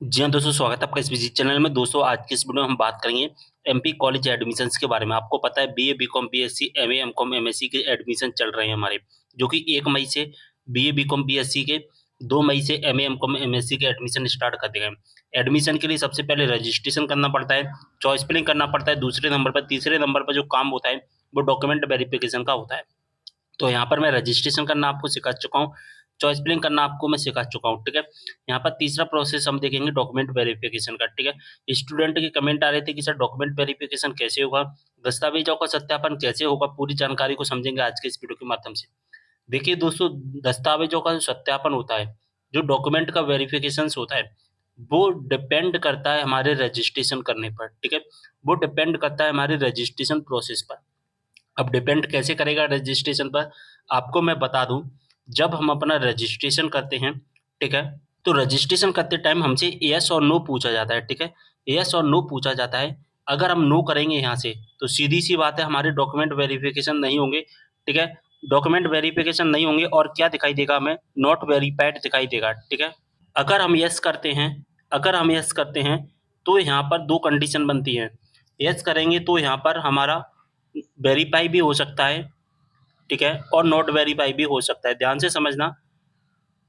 जी हाँ, दोस्तों स्वागत है आपका इस विज़िट चैनल में। दोस्तों आज की इस वीडियो में हम बात करेंगे एमपी कॉलेज एडमिशन्स के बारे में। आपको पता है BA, BCom, BSc, MA, MCom, MSc के एडमिशन चल रहे हैं हमारे, जो कि 1 मई से बीए, बीकॉम, बीएससी के, 2 मई से एमए, एमकॉम, एमएससी के एडमिशन स्टार्ट कर दिए गए। एडमिशन के लिए सबसे पहले रजिस्ट्रेशन करना पड़ता है, चॉइस फिलिंग करना पड़ता है दूसरे नंबर पर, तीसरे नंबर पर जो काम होता है वो डॉक्यूमेंट वेरिफिकेशन का होता है। तो यहाँ पर मैं रजिस्ट्रेशन करना आपको सिखा चुका हूँ, चॉइस फिलिंग करना आपको मैं सिखा चुका हूँ, ठीक है। यहाँ पर तीसरा प्रोसेस हम देखेंगे डॉक्यूमेंट वेरिफिकेशन का, ठीक है। स्टूडेंट के कमेंट आ रहे थे कि सर डॉक्यूमेंट वेरिफिकेशन कैसे होगा, दस्तावेजों का सत्यापन कैसे होगा, पूरी जानकारी को समझेंगे आज के इस वीडियो के माध्यम से। देखिए दोस्तों, दस्तावेजों का जो सत्यापन होता है, जो डॉक्यूमेंट का वेरिफिकेशन होता है, वो डिपेंड करता है हमारे रजिस्ट्रेशन करने पर, ठीक है। वो डिपेंड करता है हमारे रजिस्ट्रेशन प्रोसेस पर। अब डिपेंड कैसे करेगा रजिस्ट्रेशन पर, आपको मैं बता दूँ, जब हम अपना रजिस्ट्रेशन करते हैं, ठीक है? तो रजिस्ट्रेशन करते टाइम हमसे येस और नो पूछा जाता है, ठीक है? येस और नो पूछा जाता है। अगर हम नो करेंगे यहाँ से, तो सीधी-सी बात है हमारे डॉक्यूमेंट वेरिफिकेशन नहीं होंगे, ठीक है? डॉक्यूमेंट वेरिफिकेशन नहीं होंगे और क्या दिखाई देगा हमें? नॉट वेरिफाइड दिखाई देगा, ठीक है? अगर हम येस करते हैं अगर हम येस करते हैं, तो यहाँ पर 2 कंडीशन बनती हैं। येस करेंगे तो यहाँ पर हमारा वेरीफाई भी हो सकता है, ठीक है? और नॉट वेरीफाई भी हो सकता है। ध्यान से समझना,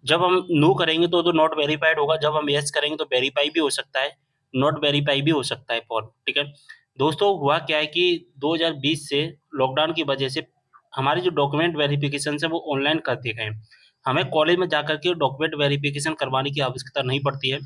जब हम नो करेंगे तो नॉट वेरिफाइड होगा, जब हम येस करेंगे तो वेरीफाई भी हो सकता है, नॉट वेरीफाई भी हो सकता है फॉर्म, ठीक है? दोस्तों हुआ क्या है कि 2020 से लॉकडाउन की वजह से हमारे जो डॉक्यूमेंट वेरिफिकेशन्स हैं वो ऑनलाइन कर दिए गए हैं। हमें कॉलेज में जाकर के डॉक्यूमेंट वेरिफिकेशन करवाने की आवश्यकता नहीं पड़ती है।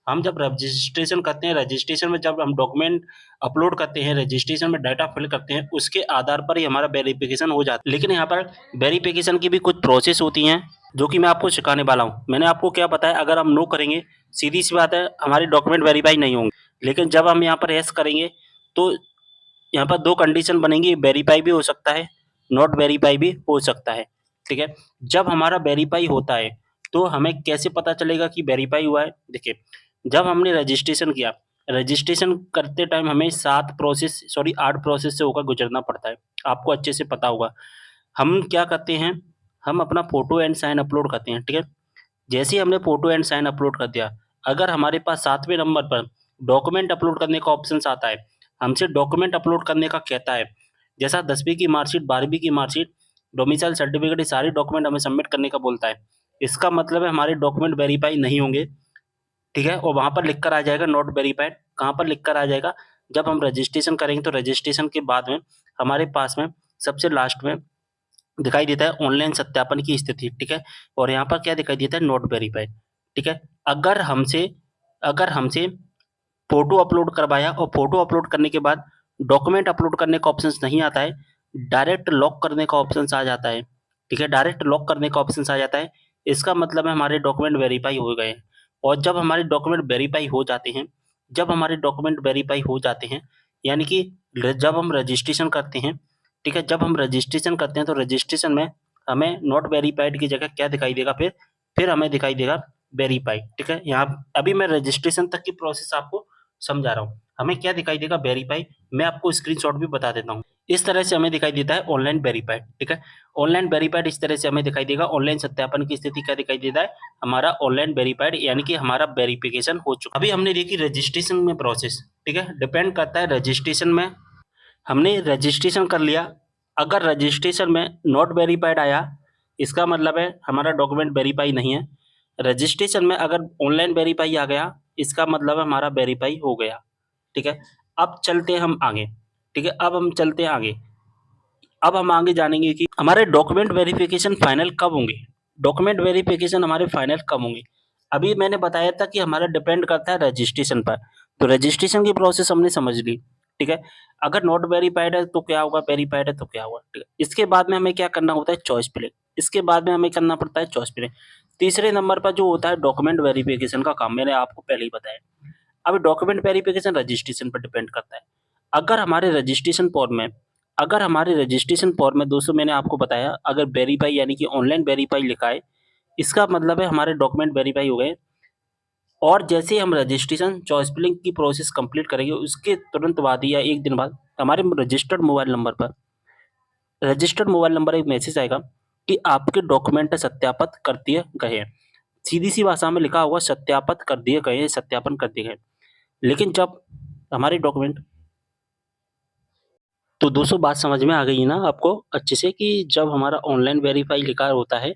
हम जब रजिस्ट्रेशन करते हैं, रजिस्ट्रेशन में जब हम डॉक्यूमेंट अपलोड करते हैं, रजिस्ट्रेशन में डाटा फिल करते हैं, उसके आधार पर ही हमारा वेरिफिकेशन हो जाता है। लेकिन यहाँ पर वेरिफिकेशन की भी कुछ प्रोसेस होती हैं, जो कि मैं आपको सिखाने वाला हूँ। मैंने आपको क्या बताया, अगर हम नो करेंगे, सीधी-सी बात है हमारे डॉक्यूमेंट वेरीफाई नहीं होंगे। लेकिन जब हम यहाँ पर येस करेंगे, तो यहाँ पर 2 कंडीशन बनेंगी, वेरीफाई भी हो सकता है, नॉट वेरीफाई भी हो सकता है, ठीक है? जब हमारा वेरीफाई होता है, तो हमें कैसे पता चलेगा कि वेरीफाई हुआ है? देखिए, जब हमने रजिस्ट्रेशन किया, रजिस्ट्रेशन करते टाइम हमें 8 प्रोसेस से होकर गुज़रना पड़ता है, आपको अच्छे से पता होगा। हम क्या करते हैं, हम अपना फ़ोटो एंड साइन अपलोड करते हैं, ठीक है? जैसे ही हमने फ़ोटो एंड साइन अपलोड कर दिया, अगर हमारे पास 7वें नंबर पर डॉक्यूमेंट अपलोड करने का ऑप्शंस आता है, हमसे डॉक्यूमेंट अपलोड करने का कहता है, जैसा 10वीं की मार्कशीट, 12वीं की मार्कशीट, डोमिसाइल सर्टिफिकेट, ये सारे डॉक्यूमेंट हमें सबमिट करने का बोलता है। इसका मतलब है हमारे डॉक्यूमेंट वेरीफाई नहीं होंगे, ठीक है? और वहाँ पर लिख कर आ जाएगा नॉट वेरिफाइड, कहाँ पर लिख कर आ जाएगा? जब हम रजिस्ट्रेशन करेंगे तो रजिस्ट्रेशन के बाद में हमारे पास में सबसे लास्ट में दिखाई देता है ऑनलाइन सत्यापन की स्थिति, ठीक है? और यहाँ पर क्या दिखाई देता है? नॉट वेरिफाइड, ठीक है? अगर हमसे फ़ोटो अपलोड करवाया और फ़ोटो अपलोड करने के बाद डॉक्यूमेंट अपलोड करने का ऑप्शंस नहीं आता है, डायरेक्ट लॉक करने का ऑप्शंस आ जाता है, ठीक है? डायरेक्ट लॉक करने का ऑप्शंस आ जाता है, इसका मतलब है हमारे डॉक्यूमेंट वेरीफाई हो गए हैं। और जब हमारे डॉक्यूमेंट वेरीफाई हो जाते हैं, यानी कि जब हम रजिस्ट्रेशन करते हैं, ठीक है? जब हम रजिस्ट्रेशन करते हैं तो रजिस्ट्रेशन में हमें नॉट वेरिफाइड की जगह क्या दिखाई देगा फिर हमें दिखाई देगा वेरीफाइड, ठीक है? यहाँ अभी मैं रजिस्ट्रेशन तक की प्रोसेस आपको समझा रहा हूँ। हमें क्या दिखाई देगा? वेरीफाई। मैं आपको स्क्रीनशॉट भी बता देता हूँ। इस तरह से हमें दिखाई देता है ऑनलाइन वेरीफाइड, ठीक है? ऑनलाइन वेरीफाइड इस तरह से हमें दिखाई देगा। ऑनलाइन सत्यापन की स्थिति क्या दिखाई देता है? हमारा ऑनलाइन वेरीफाइड, यानी कि हमारा वेरिफिकेशन हो चुका। अभी हमने देखी रजिस्ट्रेशन में प्रोसेस, ठीक है? डिपेंड करता है रजिस्ट्रेशन में, हमने रजिस्ट्रेशन कर लिया, अगर रजिस्ट्रेशन में नॉट वेरिफाइड आया, इसका मतलब है हमारा डॉक्यूमेंट वेरीफाई नहीं है। रजिस्ट्रेशन में अगर ऑनलाइन वेरीफाई आ गया, इसका मतलब है हमारा वेरीफाई हो गया, ठीक है? अब चलते हैं हम आगे, ठीक है? अब हम चलते हैं आगे। अब हम आगे जानेंगे कि हमारे डॉक्यूमेंट वेरिफिकेशन फाइनल कब होंगे? डॉक्यूमेंट वेरिफिकेशन हमारे फाइनल कब होंगे? अभी मैंने बताया था कि हमारा डिपेंड करता है रजिस्ट्रेशन पर, तो रजिस्ट्रेशन की प्रोसेस हमने समझ ली, ठीक है? अगर नॉट वेरिफाइड है तो क्या होगा, वेरिफाइड है तो क्या होगा, ठीक है? इसके बाद में हमें क्या करना होता है? Choice filling. इसके बाद में हमें करना पड़ता है चॉइस फिलिंग। तीसरे नंबर पर जो होता है डॉक्यूमेंट वेरिफिकेशन का काम, मैंने आपको पहले ही बताया। अब डॉक्यूमेंट वेरिफिकेशन रजिस्ट्रेशन पर डिपेंड करता है। अगर हमारे रजिस्ट्रेशन फॉर्म में अगर हमारे रजिस्ट्रेशन फॉर्म में दोस्तों मैंने आपको बताया, अगर वेरीफाई यानी कि ऑनलाइन वेरीफाई लिखा है, इसका मतलब है हमारे डॉक्यूमेंट वेरीफाई हो गए। और जैसे ही हम रजिस्ट्रेशन चॉइस फिलिंग की प्रोसेस कंप्लीट करेंगे, उसके तुरंत बाद ही या 1 दिन बाद हमारे रजिस्टर्ड मोबाइल नंबर एक मैसेज आएगा कि आपके डॉक्यूमेंट सत्यापित कर दिए गए हैं। सीधी-सी भाषा में लिखा होगा सत्यापित कर दिए गए हैं, सत्यापन कर दिए गए। लेकिन जब हमारे डॉक्यूमेंट तो दोस्तों बात समझ में आ गई है ना आपको अच्छे से कि जब हमारा ऑनलाइन वेरीफाई लिखा होता है,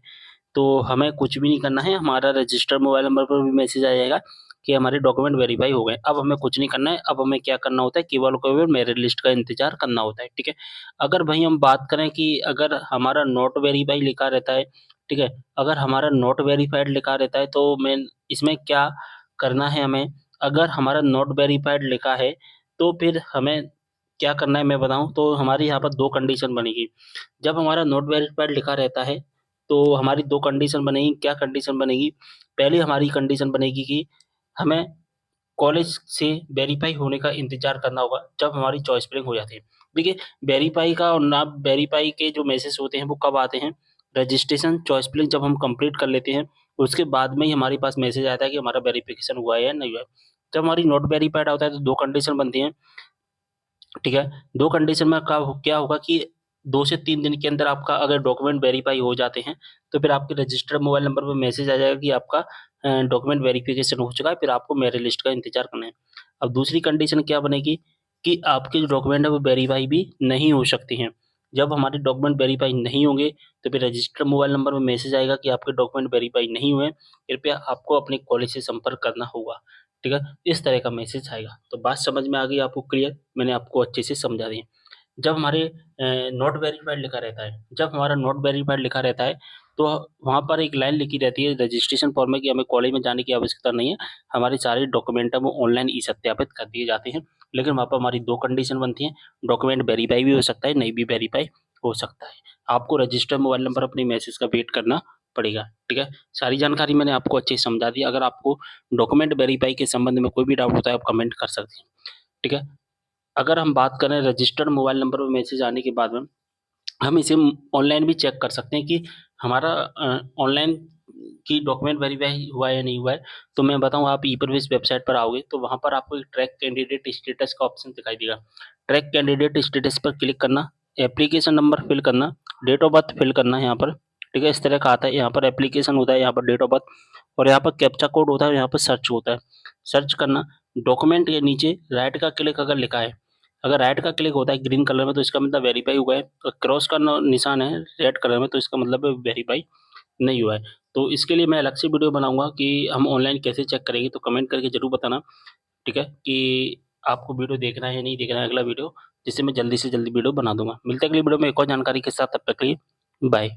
तो हमें कुछ भी नहीं करना है, हमारा रजिस्टर्ड मोबाइल नंबर पर भी मैसेज आ जाएगा कि हमारे डॉक्यूमेंट वेरीफाई हो गए। अब हमें कुछ नहीं करना है, अब हमें क्या करना होता है केवल और केवल मेरिट लिस्ट का इंतज़ार करना होता है, ठीक है? अगर वहीं हम बात करें कि अगर हमारा नॉट वेरीफाई लिखा रहता है, ठीक है? अगर हमारा नॉट वेरिफाइड लिखा रहता है तो मेन इसमें क्या करना है हमें? अगर हमारा नॉट वेरिफाइड लिखा है, तो फिर हमें क्या करना है मैं बताऊँ? तो हमारी यहाँ पर 2 कंडीशन बनेगी। जब हमारा नॉट वेरिफाइड लिखा रहता है, तो हमारी 2 कंडीशन बनेगी, क्या कंडीशन बनेगी? पहली हमारी कंडीशन बनेगी कि हमें कॉलेज से वेरीफाई होने का इंतज़ार करना होगा, जब हमारी चॉइस फिलिंग हो जाती है। देखिए, वेरीफाई का और ना वेरीफाई के जो मैसेज होते हैं, वो कब आते हैं? रजिस्ट्रेशन, चॉइस फिलिंग जब हम कंप्लीट कर लेते हैं, उसके बाद में ही हमारे पास मैसेज आता है कि हमारा वेरिफिकेशन हुआ है या नहीं हुआ है। जब हमारी नॉट वेरिफाइड होता है, तो 2 कंडीशन बनती हैं। ठीक है? 2 कंडीशन में क्या होगा कि 2 से 3 दिन के अंदर आपका अगर डॉक्यूमेंट वेरीफाई हो जाते हैं, तो फिर आपके रजिस्टर्ड मोबाइल नंबर पे मैसेज आ जाएगा कि आपका डॉक्यूमेंट वेरिफिकेशन हो चुका है, फिर आपको मेरिट लिस्ट का इंतज़ार करना है। अब दूसरी कंडीशन क्या बनेगी कि आपके जो डॉक्यूमेंट है वो वेरीफाई भी नहीं हो सकते हैं। जब हमारे डॉक्यूमेंट वेरीफाई नहीं होंगे, तो फिर रजिस्टर्ड मोबाइल नंबर में मैसेज आएगा कि आपके डॉक्यूमेंट वेरीफाई नहीं हुए, कृपया आपको अपने कॉलेज से संपर्क करना होगा। ठीक है? इस तरह का मैसेज आएगा। तो बात समझ में आ गई आपको क्लियर? मैंने आपको अच्छे से समझा दिया। जब हमारे नॉट वेरिफाइड लिखा रहता है, जब हमारा नॉट वेरिफाइड लिखा रहता है, तो वहाँ पर एक लाइन लिखी रहती है रजिस्ट्रेशन फॉर्म में कि हमें कॉलेज में जाने की आवश्यकता नहीं है, हमारे सारे डॉक्यूमेंट हैं वो ऑनलाइन ई-सत्यापित कर दिए जाते हैं। लेकिन वहाँ पर हमारी 2 कंडीशन बनती हैं, डॉक्यूमेंट वेरीफाई भी हो सकता है, नहीं भी वेरीफाई हो सकता है। आपको रजिस्टर्ड मोबाइल नंबर अपने मैसेज का वेट करना पड़ेगा, ठीक है? सारी जानकारी मैंने आपको अच्छे से समझा दी। अगर आपको डॉक्यूमेंट वेरीफाई के संबंध में कोई भी डाउट होता है, आप कमेंट कर सकते हैं, ठीक है? अगर हम बात करें रजिस्टर्ड मोबाइल नंबर पे मैसेज आने के बाद में, हम इसे ऑनलाइन भी चेक कर सकते हैं कि हमारा ऑनलाइन कि डॉक्यूमेंट वेरीफाई हुआ है या नहीं हुआ है। तो मैं बताऊँ आप ई-प्रवेश वेबसाइट पर आओगे तो वहाँ पर आपको एक ट्रैक कैंडिडेट स्टेटस का ऑप्शन दिखाई देगा। ट्रैक कैंडिडेट स्टेटस पर क्लिक करना, एप्लीकेशन नंबर फिल करना, डेट ऑफ बर्थ फिल करना है यहाँ पर, ठीक है? इस तरह का आता है, यहाँ पर एप्लीकेशन होता है, यहाँ पर डेट ऑफ बर्थ और यहाँ पर कैप्चा कोड होता है, यहाँ पर सर्च होता है। सर्च करना, डॉक्यूमेंट के नीचे राइट का क्लिक अगर लिखा है, अगर राइट का क्लिक होता है ग्रीन कलर में तो इसका मतलब वेरीफाई हुआ है और क्रॉस का निशान है रेड कलर में तो इसका मतलब है वेरीफाई नहीं हुआ है। तो इसके लिए मैं अलग से वीडियो बनाऊँगा कि हम ऑनलाइन कैसे चेक करेंगे तो कमेंट करके ज़रूर बताना, ठीक है? कि आपको वीडियो देखना है या नहीं देखना है अगला वीडियो, जिससे मैं जल्दी से जल्दी वीडियो बना दूँगा। मिलते हैं अगली वीडियो में एक और जानकारी के साथ, तब तक के लिए बाय।